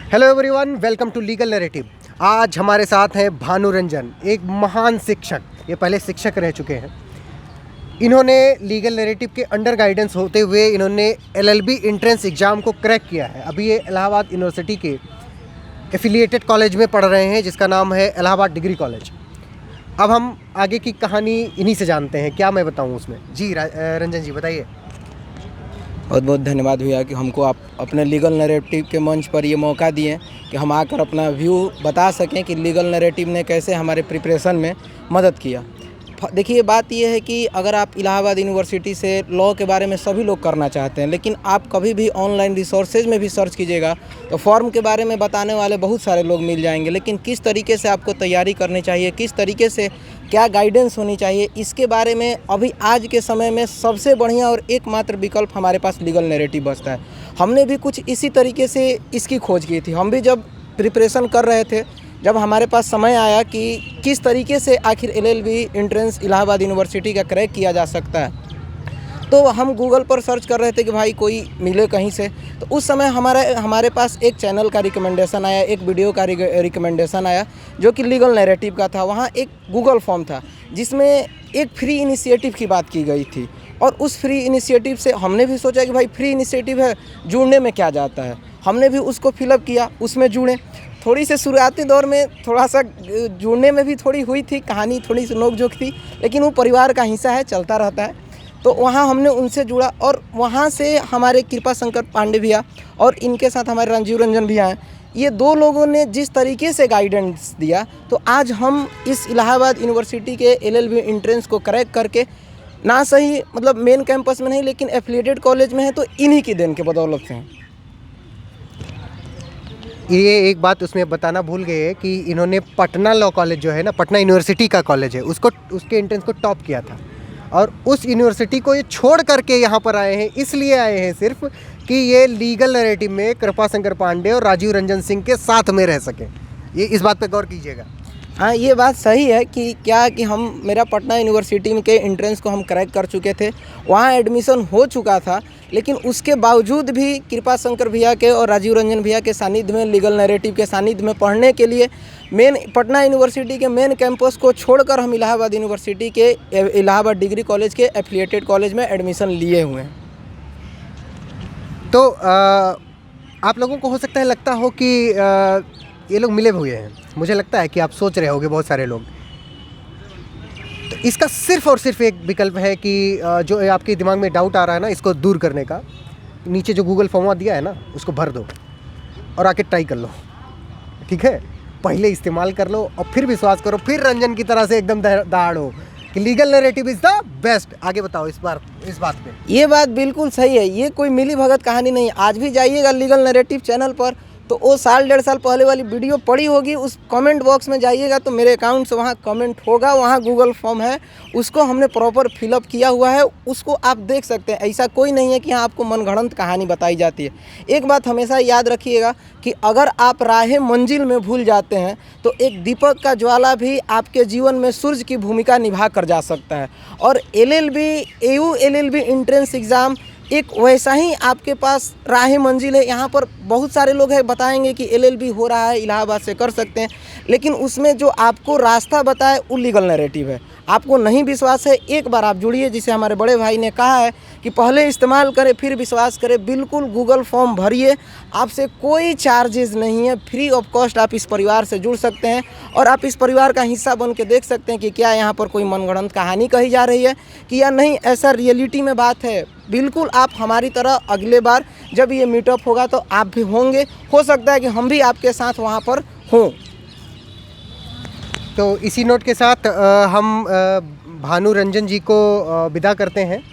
Hello everyone, welcome to legal narrative. आज हमारे साथ हैं भानु रंजन, एक महान शिक्षक। ये पहले शिक्षक रह चुके हैं। इन्होंने लीगल नैरेटिव के अंडर गाइडेंस होते हुए इन्होंने एलएलबी एंट्रेंस एग्ज़ाम को क्रैक किया है। अभी ये इलाहाबाद यूनिवर्सिटी के एफिलिएटेड कॉलेज में पढ़ रहे हैं, जिसका नाम है इलाहाबाद डिग्री कॉलेज। अब हम आगे की कहानी इन्हीं से जानते हैं। क्या मैं बताऊं उसमें? जी रंजन जी बताइए। बहुत बहुत धन्यवाद भैया कि हमको आप अपने लीगल नैरेटिव के मंच पर ये मौका दिए कि हम आकर अपना व्यू बता सकें कि लीगल नैरेटिव ने कैसे हमारे प्रिपरेशन में मदद किया। देखिए, बात ये है कि अगर आप इलाहाबाद यूनिवर्सिटी से लॉ के बारे में सभी लोग करना चाहते हैं, लेकिन आप कभी भी ऑनलाइन रिसोर्सेज में भी सर्च कीजिएगा तो फॉर्म के बारे में बताने वाले बहुत सारे लोग मिल जाएंगे, लेकिन किस तरीके से आपको तैयारी करनी चाहिए, किस तरीके से क्या गाइडेंस होनी चाहिए, इसके बारे में अभी आज के समय में सबसे बढ़िया और एकमात्र विकल्प हमारे पास लीगल नैरेटिव बचता है। हमने भी कुछ इसी तरीके से इसकी खोज की थी। हम भी जब प्रिपरेशन कर रहे थे, जब हमारे पास समय आया कि किस तरीके से आखिर एलएलबी एंट्रेंस इलाहाबाद यूनिवर्सिटी का क्रैक किया जा सकता है, तो हम गूगल पर सर्च कर रहे थे कि भाई कोई मिले कहीं से। तो उस समय हमारे पास एक चैनल का रिकमेंडेशन आया, एक वीडियो का रिकमेंडेशन आया जो कि लीगल नैरेटिव का था। वहाँ एक गूगल फॉर्म था जिसमें एक फ्री इनिशिएटिव की बात की गई थी, और उस फ्री इनिशिएटिव से हमने भी सोचा कि भाई फ्री इनिशिएटिव है, जुड़ने में क्या जाता है। हमने भी उसको फिलअप किया, उसमें जुड़े। थोड़ी से शुरुआती दौर में थोड़ा सा जुड़ने में भी थोड़ी हुई थी, कहानी थोड़ी सी नोक-झोंक थी, लेकिन वो परिवार का हिस्सा है, चलता रहता है। तो वहाँ हमने उनसे जुड़ा और वहाँ से हमारे कृपा शंकर पांडे भैया और इनके साथ हमारे राजीव रंजन भैया हैं। ये दो लोगों ने जिस तरीके से गाइडेंस दिया, तो आज हम इस इलाहाबाद यूनिवर्सिटी के एलएलबी एंट्रेंस को क्रैक करके ना सही मतलब मेन कैंपस में नहीं, लेकिन एफिलिएटेड कॉलेज में है, तो इन्हीं की देन के बदौलत से हैं। ये एक बात उसमें बताना भूल गए कि इन्होंने पटना लॉ कॉलेज जो है ना, पटना यूनिवर्सिटी का कॉलेज है, उसके एंट्रेंस को टॉप किया था। और उस यूनिवर्सिटी को ये छोड़ करके यहाँ पर आए हैं, इसलिए आए हैं सिर्फ कि ये लीगल नैरेटिव में कृपा शंकर पांडे और राजीव रंजन सिंह के साथ में रह सकें। ये इस बात पे गौर कीजिएगा। हाँ, ये बात सही है कि हम मेरा पटना यूनिवर्सिटी के एंट्रेंस को हम क्रैक कर चुके थे, वहाँ एडमिशन हो चुका था, लेकिन उसके बावजूद भी कृपा शंकर भैया के और राजीव रंजन भैया के सानिध्य में, लीगल नैरेटिव के सानिध्य में पढ़ने के लिए मेन पटना यूनिवर्सिटी के मेन कैंपस को छोड़कर हम इलाहाबाद यूनिवर्सिटी के इलाहाबाद डिग्री कॉलेज के एफिलिएटेड कॉलेज में एडमिशन लिए हुए हैं। तो आप लोगों को हो सकता है लगता हो कि ये लोग मिले हुए हैं। मुझे लगता है कि आप सोच रहे होंगे बहुत सारे लोग। तो इसका सिर्फ और सिर्फ एक विकल्प है कि जो आपके दिमाग में डाउट आ रहा है ना, इसको दूर करने का, नीचे जो गूगल फॉर्म दिया है ना, उसको भर दो और आके ट्राई कर लो। ठीक है, पहले इस्तेमाल कर लो और फिर विश्वास करो, फिर रंजन की तरह से एकदम दहाड़ो कि legal narrative is the best. आगे बताओ इस बात पे। ये बात बिल्कुल सही है, ये कोई मिली भगत कहानी नहीं। आज भी जाइएगा लीगल नैरेटिव चैनल पर, तो वो साल डेढ़ साल पहले वाली वीडियो पड़ी होगी, उस कमेंट बॉक्स में जाइएगा तो मेरे अकाउंट से वहाँ कमेंट होगा, वहाँ गूगल फॉर्म है, उसको हमने प्रॉपर फिलअप किया हुआ है, उसको आप देख सकते हैं। ऐसा कोई नहीं है कि यहाँ आपको मनगढ़ंत कहानी बताई जाती है। एक बात हमेशा याद रखिएगा कि अगर आप राह मंजिल में भूल जाते हैं तो एक दीपक का ज्वाला भी आपके जीवन में सूर्य की भूमिका निभा कर जा सकता है। और एलएलबी एंट्रेंस एग्ज़ाम एक वैसा ही आपके पास राह मंजिल है। यहाँ पर बहुत सारे लोग हैं बताएंगे कि एलएलबी हो रहा है, इलाहाबाद से कर सकते हैं, लेकिन उसमें जो आपको रास्ता बताए वो लीगल नैरेटिव है। आपको नहीं विश्वास है, एक बार आप जुड़िए, जिसे हमारे बड़े भाई ने कहा है कि पहले इस्तेमाल करें फिर विश्वास करें। बिल्कुल गूगल फॉर्म भरिए, आपसे कोई चार्जेस नहीं है, फ्री ऑफ कॉस्ट आप इस परिवार से जुड़ सकते हैं और आप इस परिवार का हिस्सा बन के देख सकते हैं कि क्या यहाँ पर कोई मनगढ़ंत कहानी कही जा रही है कि या नहीं, ऐसा रियलिटी में बात है। बिल्कुल आप हमारी तरह अगले बार जब ये मीटअप होगा तो आप भी होंगे, हो सकता है कि हम भी आपके साथ वहाँ पर हों। तो इसी नोट के साथ हम भानु रंजन जी को विदा करते हैं।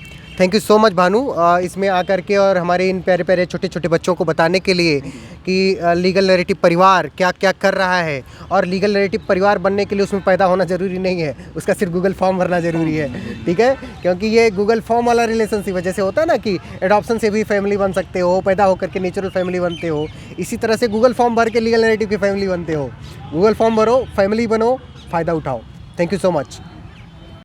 Thank you so much Bhanu, इसमें आकर के और हमारे इन प्यारे प्यारे छोटे छोटे बच्चों को बताने के लिए कि लीगल नैरेटिव परिवार क्या क्या कर रहा है। और लीगल नैरेटिव परिवार बनने के लिए उसमें पैदा होना ज़रूरी नहीं है, उसका सिर्फ गूगल फॉर्म भरना ज़रूरी है। ठीक है, क्योंकि ये गूगल फॉर्म वाला रिलेशनशिप है। जैसे होता है ना कि एडॉप्शन से भी फैमिली बन सकते हो, पैदा होकर के नेचुरल फैमिली बनते हो, इसी तरह से गूगल फॉर्म भर के लीगल नैरेटिव की फैमिली बनते हो। गूगल फॉर्म भरो, फैमिली बनो, फ़ायदा उठाओ। Thank you so much.